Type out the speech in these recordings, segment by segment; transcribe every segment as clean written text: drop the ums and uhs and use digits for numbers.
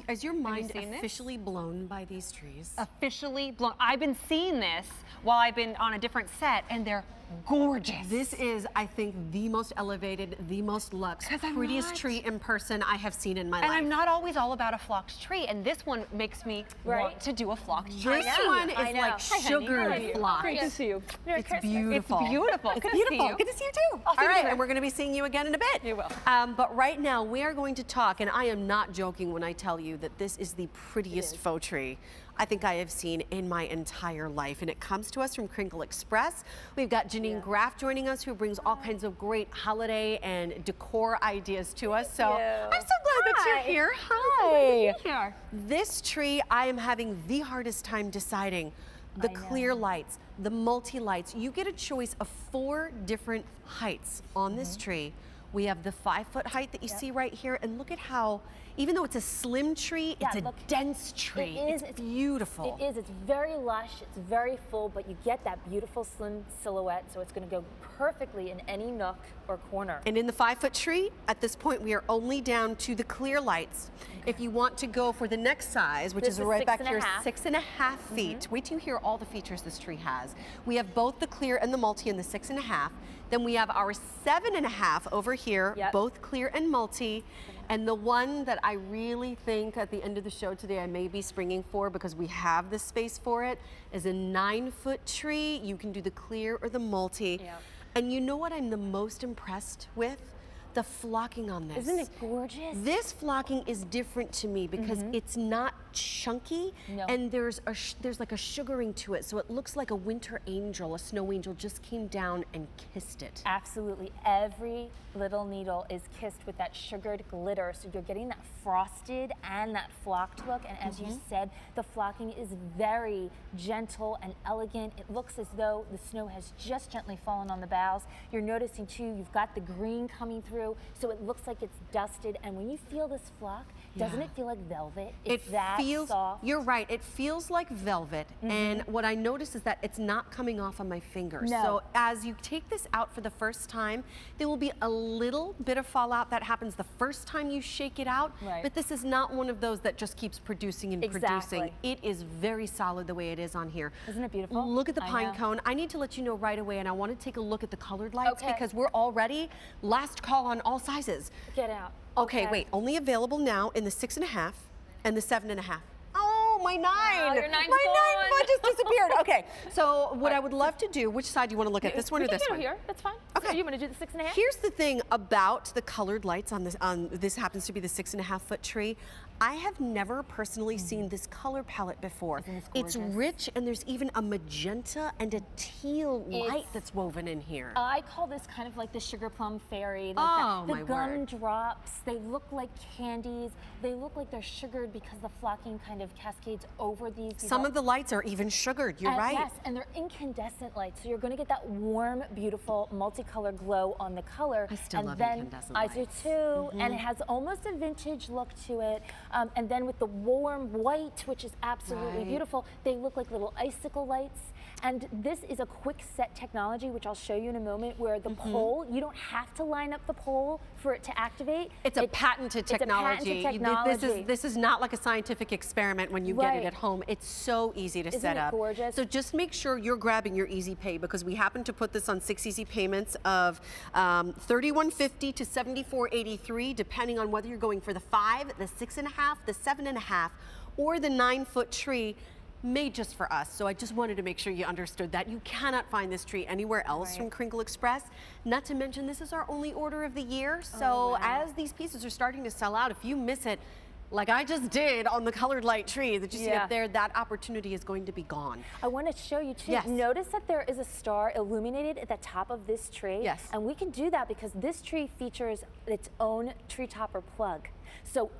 Is your mind seen this? officially blown by these trees? Officially blown. I've been seeing this while I've been on a different set, and they're gorgeous. This is, I think, the most elevated, the most luxe, prettiest tree in person I have seen in my life. And I'm not always all about a flocked tree, and this one makes me want to do a flocked tree. This one is like sugar flocked. Great to see you. It's beautiful. It's beautiful. It's Good beautiful. to see you. Good to see you too. All right, and we're going to be seeing you again in a bit. You will. But right now, we are going to talk, and I am not joking when I tell you that this is the prettiest faux tree I think I have seen in my entire life. And it comes to us from Kringle Express. We've got Janine Graff joining us, who brings all kinds of great holiday and decor ideas to us. So I'm so glad that you're here. Hi. This tree, I am having the hardest time deciding. The clear lights, the multi-lights. You get a choice of 4 different heights on this tree. We have the 5-foot height that you see right here, and look at how, even though it's a slim tree, it's a dense tree. It's beautiful. It is. It's very lush. It's very full, but you get that beautiful slim silhouette, so it's going to go perfectly in any nook or corner. And in the 5-foot tree, at this point, we are only down to the clear lights. If you want to go for the next size, which is right back here, 6.5 feet. Wait till you hear all the features this tree has. We have both the clear and the multi in the 6.5. Then we have our 7.5 over here, both clear and multi. And the one that I really think at the end of the show today I may be springing for, because we have the space for it, is a 9-foot tree. You can do the clear or the multi. And you know what I'm the most impressed with? The flocking on this. Isn't it gorgeous? This flocking is different to me because it's not chunky, and there's like a sugaring to it, so it looks like a winter angel, a snow angel just came down and kissed it. Absolutely. Every little needle is kissed with that sugared glitter, so you're getting that frosted and that flocked look. And as you said, the flocking is very gentle and elegant. It looks as though the snow has just gently fallen on the boughs. You're noticing too, you've got the green coming through, so it looks like it's dusted. And when you feel this flock, doesn't it feel like velvet? It's that soft. You're right, it feels like velvet. And what I notice is that it's not coming off on my fingers. So as you take this out for the first time, there will be a little bit of fallout that happens the first time you shake it out. But this is not one of those that just keeps producing and producing. It is very solid the way it is on here. Isn't it beautiful? Look at the pine cone. I need to let you know right away, and I want to take a look at the colored lights because we're already last call on all sizes. Get out. Okay, wait, only available now in the 6.5 and the 7.5. Oh, my 9. Wow, your 9's my gone. 9 foot just disappeared. Okay, so what I would love to do, which side do you want to look at, this one or this one? Here, that's fine. Okay. So you want to do the 6.5? Here's the thing about the colored lights on this happens to be the 6.5-foot tree. I have never personally seen this color palette before. It's rich, and there's even a magenta and a teal light that's woven in here. I call this kind of like the sugar plum fairy. Like the gumdrops, they look like candies. They look like they're sugared because the flocking kind of cascades over these. Some of the lights are even sugared, you're right. Yes, and they're incandescent lights, so you're going to get that warm, beautiful, multicolored glow on the color. I still love incandescent lights. I do too, and it has almost a vintage look to it. And then with the warm white, which is absolutely beautiful, they look like little icicle lights. And this is a quick set technology, which I'll show you in a moment, where the pole, you don't have to line up the pole for it to activate. It's a patented technology. It's a patented technology. This is not like a scientific experiment when you get it at home. It's so easy to set up. Isn't it gorgeous? So just make sure you're grabbing your Easy Pay, because we happen to put this on 6 easy payments of $31.50 to $74.83, depending on whether you're going for the 5, the 6.5, the 7.5, or the 9-foot tree. Made just for us. So I just wanted to make sure you understood that. You cannot find this tree anywhere else from Kringle Express. Not to mention, this is our only order of the year. So as these pieces are starting to sell out, if you miss it, like I just did on the colored light tree that you see up there, that opportunity is going to be gone. I want to show you too. Notice that there is a star illuminated at the top of this tree. And we can do that because this tree features its own tree topper plug. So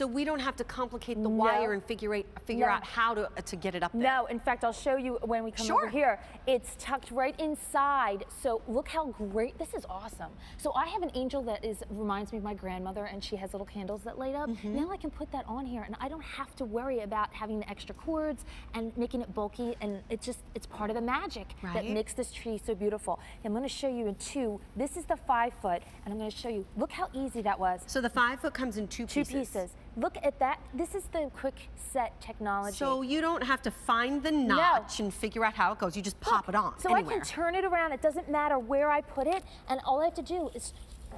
we don't have to complicate the wire and figure out how to get it up there. No, in fact, I'll show you when we come over here. It's tucked right inside. So look how great, this is awesome. So I have an angel that reminds me of my grandmother, and she has little candles that light up. Now I can put that on here, and I don't have to worry about having the extra cords and making it bulky, and it's part of the magic that makes this tree so beautiful. I'm going to show you in 2. This is the 5-foot, and I'm going to show you, look how easy that was. So the 5-foot comes in two pieces. Look at that. This is the quick set technology. So you don't have to find the notch and figure out how it goes. You just pop it on So anywhere. I can turn it around. It doesn't matter where I put it, and all I have to do is,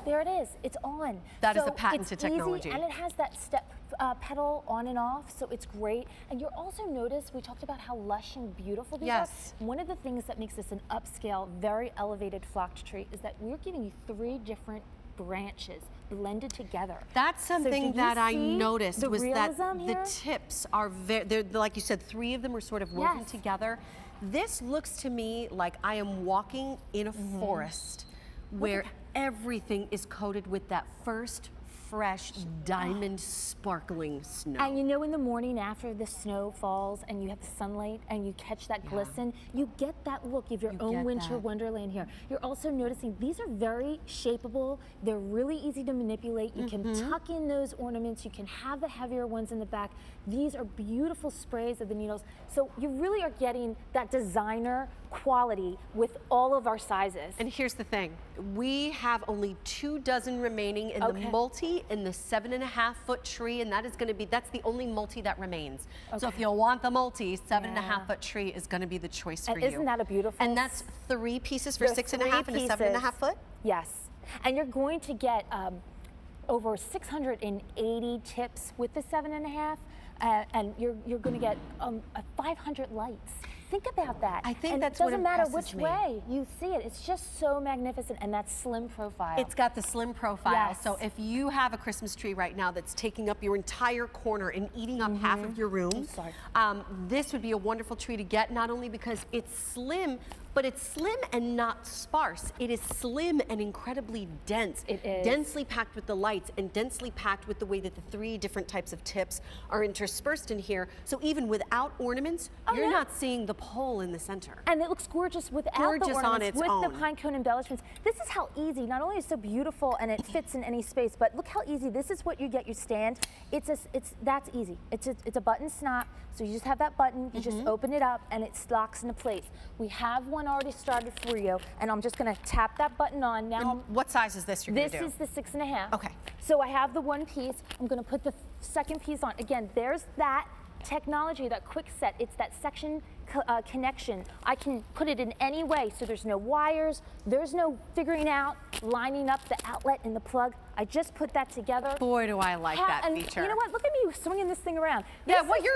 there it is. It's on. That is So a patented it's technology. easy, and it has that step pedal on and off, so it's great. And you'll also notice, we talked about how lush and beautiful these Yes. are. One of the things that makes this an upscale, very elevated flocked tree is that we're giving you 3 different branches blended together. That's So something do you that I see noticed the was that realism the here? tips are very, like you said, 3 of them are sort of woven Yes. together. This looks to me like I am walking in a forest where everything is coated with that first fresh diamond sparkling snow. And you know, in the morning after the snow falls and you have the sunlight and you catch that glisten, you get that look of your You own get winter that. wonderland here. You're also noticing these are very shapeable. They're really easy to manipulate. You can tuck in those ornaments. You can have the heavier ones in the back. These are beautiful sprays of the needles. So you really are getting that designer quality with all of our sizes. And here's the thing, we have only 2 dozen remaining in the multi and the 7.5 foot tree, and that is going to be, that's the only multi that remains. So if you want the multi, 7.5 foot tree is going to be the choice for you. Isn't that a beautiful? And that's 3 pieces for They're 6.5 and a 7.5 foot? Yes. And you're going to get over 680 tips with the 7.5, and you're going to get 500 lights. Think about that. I think and that's it what doesn't matter impresses which me. way you see it. It's just so magnificent, and that slim profile. It's got the slim profile. Yes. So if you have a Christmas tree right now that's taking up your entire corner and eating up half of your room, this would be a wonderful tree to get, not only because it's slim, but it's slim and not sparse. It is slim and incredibly dense. It is. Densely packed with the lights and densely packed with the way that the 3 different types of tips are interspersed in here. So even without ornaments, you're not seeing the pole in the center. And it looks gorgeous without Gorgeous the on ornaments, its with own. the pine cone embellishments. This is how easy, not only is it so beautiful and it fits in any space, but look how easy, this is what you get your stand. That's easy. It's a button snap, so you just have that button, you just open it up and it locks into place. We have one already started for you, and I'm just gonna tap that button on. Now, And what size is this you're gonna do? this is the 6.5. Okay. So I have the 1 piece. I'm gonna put the second piece on. Again, there's that technology, that quick set. It's that section connection. I can put it in any way, so there's no wires, there's no figuring out, lining up the outlet and the plug. I just put that together. Boy, do I like that And feature. you know what? Look at me swinging this thing around. Yeah, This well, is-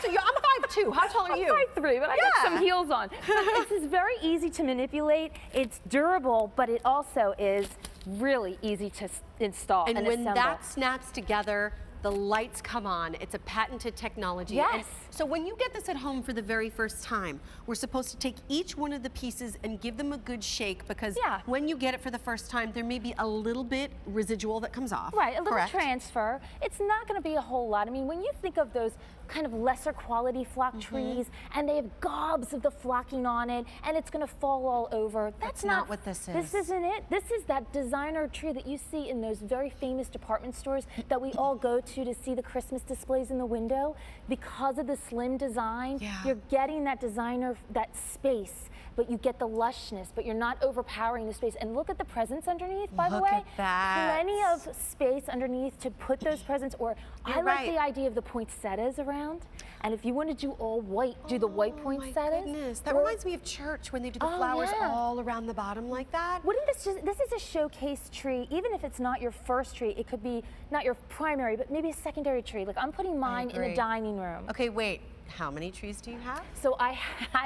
I'm 5'2". How tall are you? I'm 5'3", but I got Yeah. some heels on. But this is very easy to manipulate. It's durable, but it also is really easy to install and And when assemble. that snaps together, the lights come on. It's a patented technology. Yes. And so when you get this at home for the very first time, we're supposed to take each one of the pieces and give them a good shake, because when you get it for the first time, there may be a little bit residual that comes off. Right, a little correct? transfer. It's not going to be a whole lot. I mean, when you think of those kind of lesser quality flock trees, and they have gobs of the flocking on it, and it's going to fall all over. That's not what this is. This isn't it. This is that designer tree that you see in those very famous department stores that we all go to see the Christmas displays in the window. Because of the slim design, you're getting that designer, that space, but you get the lushness, but you're not overpowering the space. And look at the presents underneath, by the way. Look at that. Plenty of space underneath to put those presents, or I like the idea of the poinsettias around. And if you want to do all white, do the white poinsettias. Oh my goodness, that reminds me of church when they do the flowers all around the bottom like that. Wouldn't this is a showcase tree, even if it's not your first tree, it could be not your primary, but maybe a secondary tree. Like I'm putting mine in the dining room. Okay, wait, how many trees do you have? So I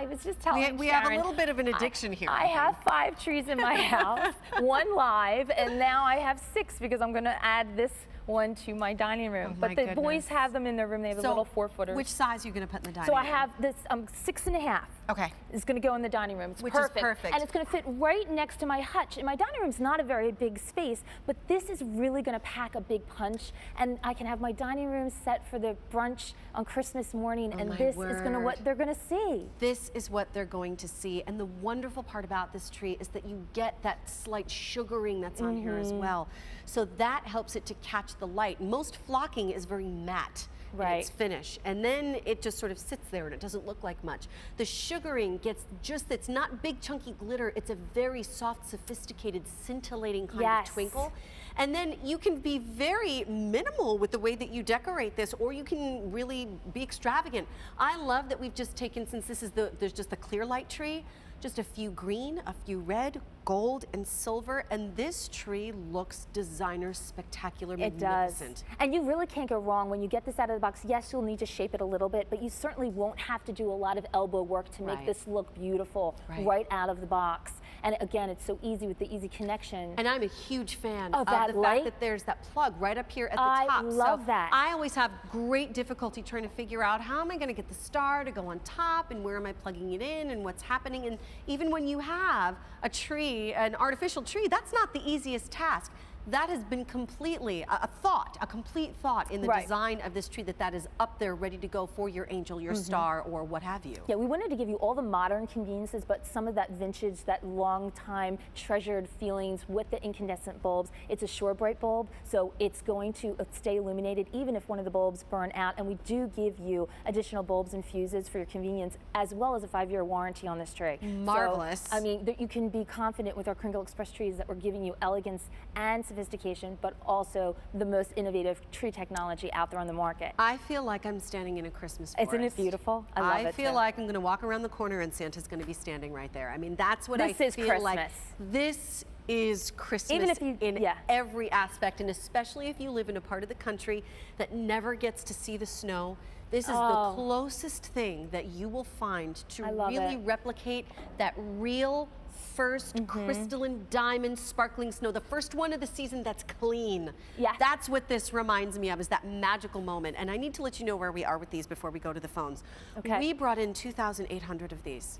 was just telling We have a Sharon, little bit of an addiction here. I have 5 trees in my house, 1 live, and now I have 6 because I'm going to add this one to my dining room. Oh but my the goodness. boys have them in their room. They have a little 4-footers. Which size are you going to put in the dining So room? I have this 6.5. Okay. It's going to go in the dining room. It's Which perfect. is perfect. And it's going to fit right next to my hutch. And my dining room's not a very big space, but this is really going to pack a big punch. And I can have my dining room set for the brunch on Christmas morning. And my this is going to what they're going to see. This is what they're going to see. And the wonderful part about this tree is that you get that slight sugaring that's on here as well. So that helps it to catch the light. Most flocking is very matte. in its finish, and then it just sort of sits there and it doesn't look like much. The sugaring gets it's not big chunky glitter, it's a very soft, sophisticated, scintillating kind of twinkle. And then you can be very minimal with the way that you decorate this, or you can really be extravagant. I love that we've just taken, since this is there's just the clear light tree, just a few green, a few red, gold, and silver, and this tree looks designer, spectacular, magnificent. It does. And you really can't go wrong when you get this out of the box. Yes, you'll need to shape it a little bit, but you certainly won't have to do a lot of elbow work to make this look beautiful right out of the box. And again, it's so easy with the easy connection. And I'm a huge fan of the that fact that there's that plug right up here at the top. I love that. I always have great difficulty trying to figure out how am I going to get the star to go on top, and where am I plugging it in, and what's happening. And even when you have a tree, an artificial tree, that's not the easiest task. That has been completely a complete thought in the design of this tree, that is up there ready to go for your angel, your star, or what have you. Yeah, we wanted to give you all the modern conveniences, but some of that vintage, that long time treasured feelings with the incandescent bulbs. It's a Sure Bright bulb, so it's going to stay illuminated even if one of the bulbs burn out. And we do give you additional bulbs and fuses for your convenience, as well as a 5-year warranty on this tree. Marvelous. So, I mean, you can be confident with our Kringle Express trees that we're giving you elegance and sophistication, but also the most innovative tree technology out there on the market. I feel like I'm standing in a Christmas forest. Isn't it beautiful? I love it. I feel like I'm going to walk around the corner and Santa's going to be standing right there. I mean, that's what This I is feel Christmas. like. This is Christmas Even if you, in every aspect, and especially if you live in a part of the country that never gets to see the snow. This is the closest thing that you will find to really replicate that real first crystalline diamond sparkling snow, the first one of the season that's clean. Yeah. That's what this reminds me of, is that magical moment. And I need to let you know where we are with these before we go to the phones. Okay. We brought in 2,800 of these.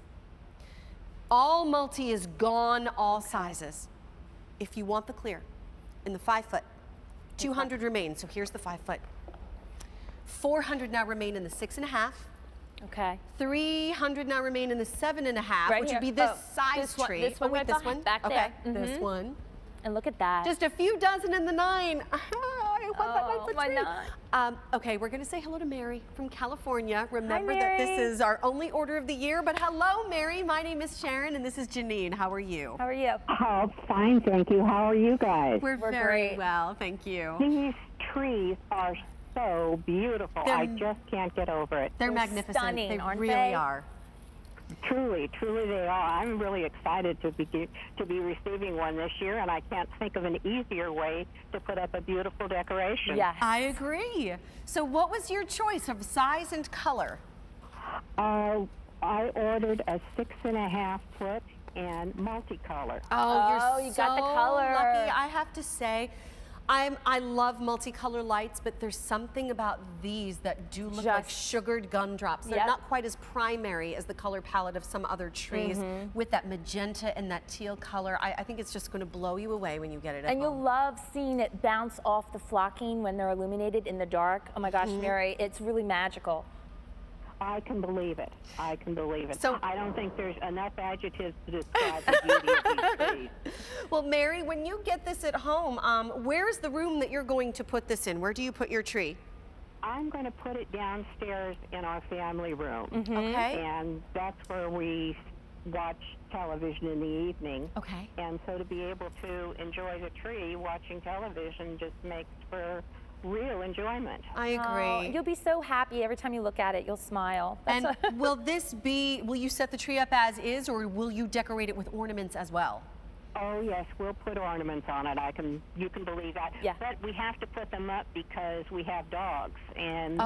All multi is gone, all sizes. If you want the clear in the 5 foot, 200 remain. So here's the 5 foot. 400 now remain in the 6.5. Okay. 300 now remain in the 7.5, Right which here. would be this size tree. This one, wait, this one? back okay. there. This one. And look at that. Just a few dozen in the 9. I want that 9 foot why tree. not? Okay, we're going to say hello to Mary from California. Remember Mary. that this is our only order of the year, but hello, Mary. My name is Sharon, and this is Janine. How are you? How are you? Oh, fine, thank you. How are you guys? We're very great. well, thank you. These trees are so beautiful. I just can't get over it. They're magnificent. stunning, they aren't really they? are. Truly, truly they are. I'm really excited to be receiving one this year, and I can't think of an easier way to put up a beautiful decoration. Yes. I agree. So what was your choice of size and color? I ordered a 6.5 foot and multicolor. Oh, you so got the color. lucky. I have to say, I love multicolor lights, but there's something about these that do look like sugared gumdrops. They're not quite as primary as the color palette of some other trees, with that magenta and that teal color. I think it's just going to blow you away when you get it at And home. you'll love seeing it bounce off the flocking when they're illuminated in the dark. Oh my gosh, Mary, it's really magical. I can believe it. I can believe it. So- I don't think there's enough adjectives to describe the beauty of these trees. Well, Mary, when you get this at home, where's the room that you're going to put this in? Where do you put your tree? I'm going to put it downstairs in our family room. Okay. And that's where we watch television in the evening. Okay. And so to be able to enjoy the tree watching television just makes for real enjoyment. I agree. You'll be so happy every time you look at it. You'll smile. And will you set the tree up as is, or will you decorate it with ornaments as well? Oh yes, we'll put ornaments on it. You can believe that. Yeah. But we have to put them up because we have dogs, and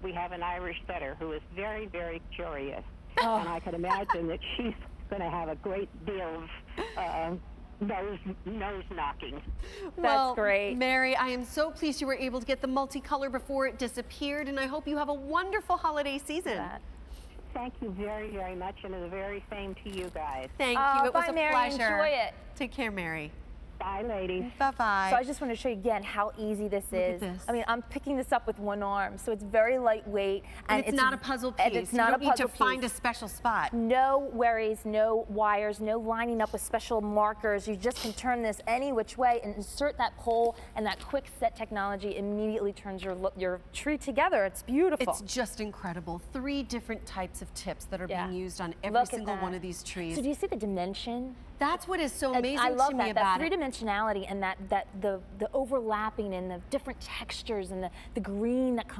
we have an Irish setter who is very, very curious, and I can imagine that she's going to have a great deal of nose knocking. Well, great. Mary, I am so pleased you were able to get the multicolor before it disappeared, and I hope you have a wonderful holiday season. Thank you very, very much, and the very same to you guys. Thank you. It was bye, a Mary. pleasure. Enjoy it. Take care, Mary. Bye, ladies. Bye-bye. So I just want to show you again how easy this is. this. I mean, I'm picking this up with one arm, so it's very lightweight. And it's not a puzzle piece. And it's not you don't a puzzle need to find a piece. special spot. No worries, no wires, no lining up with special markers. You just can turn this any which way and insert that pole, and that quick set technology immediately turns your tree together. It's beautiful. It's just incredible. 3 different types of tips that are being used on every Look at single that. one of these trees. So do you see the dimension? That's what is so amazing I love to me that, about that it. three-dimensionality and the overlapping and the different textures and the green that comes